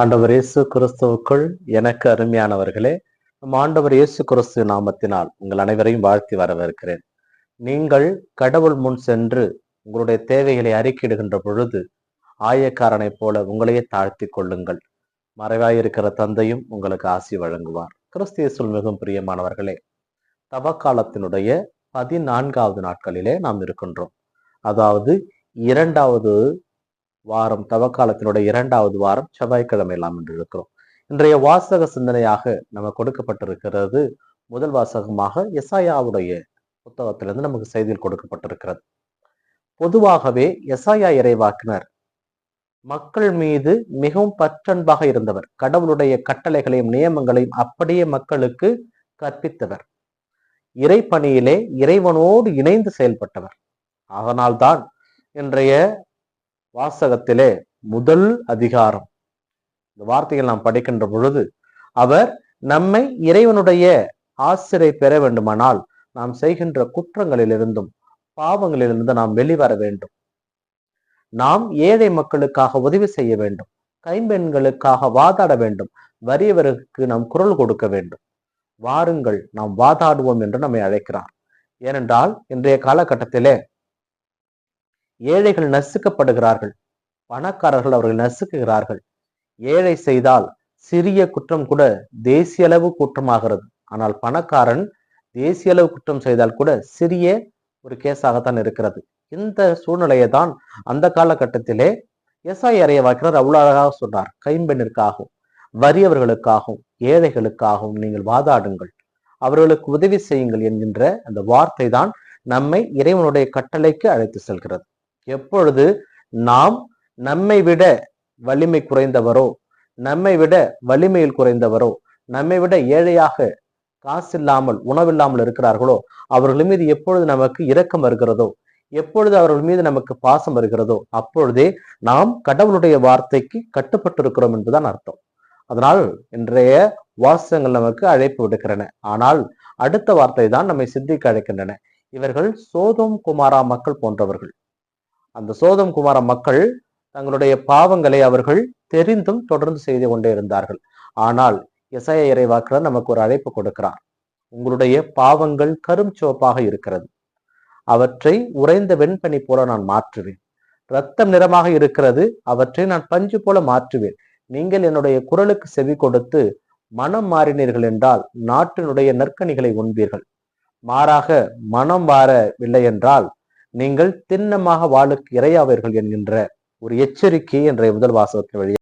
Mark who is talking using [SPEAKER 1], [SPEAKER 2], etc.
[SPEAKER 1] ஆண்டவர் இயேசு கிறிஸ்துவுக்குள் எனக்கு அருமையானவர்களே, நம் ஆண்டவர் இயேசு கிறிஸ்து நாமத்தினால் உங்கள் அனைவரையும் வாழ்த்தி வரவேற்கிறேன். நீங்கள் கடவுள் முன் சென்று உங்களுடைய தேவைகளை அறிக்கையிடுகின்ற பொழுது ஆயக்காரனைப் போல உங்களையே தாழ்த்தி கொள்ளுங்கள். மறைவாயிருக்கிற தந்தையும் உங்களுக்கு ஆசி வழங்குவார். கிறிஸ்து இயேசுவில் மிகவும் பிரியமானவர்களே, தவக்காலத்தினுடைய 14வது நாட்களிலே நாம் இருக்கின்றோம். அதாவது 2வது வாரம், தவக்காலத்தினுடைய 2வது வாரம் செவ்வாய்க்கிழமை எல்லாம் என்று இருக்கிறோம். இன்றைய வாசக சிந்தனையாக நமக்கு கொடுக்கப்பட்டிருக்கிறது. முதல் வாசகமாக எசாயாவுடைய புத்தகத்திலிருந்து நமக்கு செய்தியில் கொடுக்கப்பட்டிருக்கிறது. பொதுவாகவே எசாயா இறைவாக்கினர் மக்கள் மீது மிகவும் பற்றன்பாக இருந்தவர். கடவுளுடைய கட்டளைகளையும் நியமங்களையும் அப்படியே மக்களுக்கு கற்பித்தவர். இறைப்பணியிலே இறைவனோடு இணைந்து செயல்பட்டவர். அதனால்தான் இன்றைய வாசகத்திலே முதல் அதிகாரம் இந்த வார்த்தைகள் நாம் படிக்கின்ற பொழுது அவர் நம்மை இறைவனுடைய ஆசிரை பெற வேண்டுமானால் நாம் செய்கின்ற குற்றங்களிலிருந்தும் பாவங்களிலிருந்து நாம் வெளிவர வேண்டும். நாம் ஏழை மக்களுக்காக உதவி செய்ய வேண்டும். கைம்பெண்களுக்காக வாதாட வேண்டும். வறியவருக்கு நாம் குரல் கொடுக்க வேண்டும். வாருங்கள் நாம் வாதாடுவோம் என்று நம்மை அழைக்கிறார். ஏனென்றால் இன்றைய காலகட்டத்திலே ஏழைகள் நசுக்கப்படுகிறார்கள். பணக்காரர்கள் அவர்கள் நசுக்குகிறார்கள். ஏழை செய்தால் சிறிய குற்றம் கூட தேசிய அளவு குற்றமாகிறது. ஆனால் பணக்காரன் தேசிய அளவு குற்றம் செய்தால் கூட சிறிய ஒரு கேஸாகத்தான் இருக்கிறது. இந்த சூழ்நிலையை தான் அந்த காலகட்டத்திலே எசாயா இறைவாக்கினர் அவ்வளவு அழகாக சொன்னார். கைம்பெண்ணிற்காகவும் வறியவர்களுக்காகவும் ஏழைகளுக்காகவும் நீங்கள் வாதாடுங்கள், அவர்களுக்கு உதவி செய்யுங்கள் என்கின்ற அந்த வார்த்தை தான் நம்மை இறைவனுடைய கட்டளைக்கு அழைத்து செல்கிறது. எப்பொழுது நாம் நம்மை விட வலிமை குறைந்தவரோ, நம்மை விட வலிமையில் குறைந்தவரோ, நம்மை விட ஏழையாக காசில்லாமல் உணவில்லாமல் இருக்கிறார்களோ அவர்கள் மீது எப்பொழுது நமக்கு இரக்கம் வருகிறதோ, எப்பொழுது அவர்கள் மீது நமக்கு பாசம் வருகிறதோ அப்பொழுதே நாம் கடவுளுடைய வார்த்தைக்கு கட்டுப்பட்டிருக்கிறோம் என்பதுதான் அர்த்தம். அதனால் இன்றைய வாசகங்கள் நமக்கு அழைப்பு விடுக்கிறன. ஆனால் அடுத்த வார்த்தை தான் நம்மை சிந்திக்க அழைக்கின்றன. இவர்கள் சோதோம் குமாரா மக்கள் போன்றவர்கள். அந்த சோதோம் குமாரா மக்கள் தங்களுடைய பாவங்களை அவர்கள் தெரிந்தும் தொடர்ந்து செய்து கொண்டே இருந்தார்கள். ஆனால் எசாயா இறைவாக்கினர் நமக்கு ஒரு அழைப்பு கொடுக்கிறார். உங்களுடைய பாவங்கள் கரும் சிவப்பாக இருக்கிறது, அவற்றை உறைந்த வெண்பனி போல நான் மாற்றுவேன். இரத்தம் நிறமாக இருக்கிறது, அவற்றை நான் பஞ்சு போல மாற்றுவேன். நீங்கள் என்னுடைய குரலுக்கு செவி கொடுத்து மனம் மாறினீர்கள் என்றால் நாட்டினுடைய நற்கனிகளை உண்பீர்கள். மாறாக மனம் மாறவில்லை என்றால் நீங்கள் திண்ணமாக வாளுக்கு இரையாவீர்கள் என்கின்ற ஒரு எச்சரிக்கை என்ற முதல் வாசகத்தின் வழியாக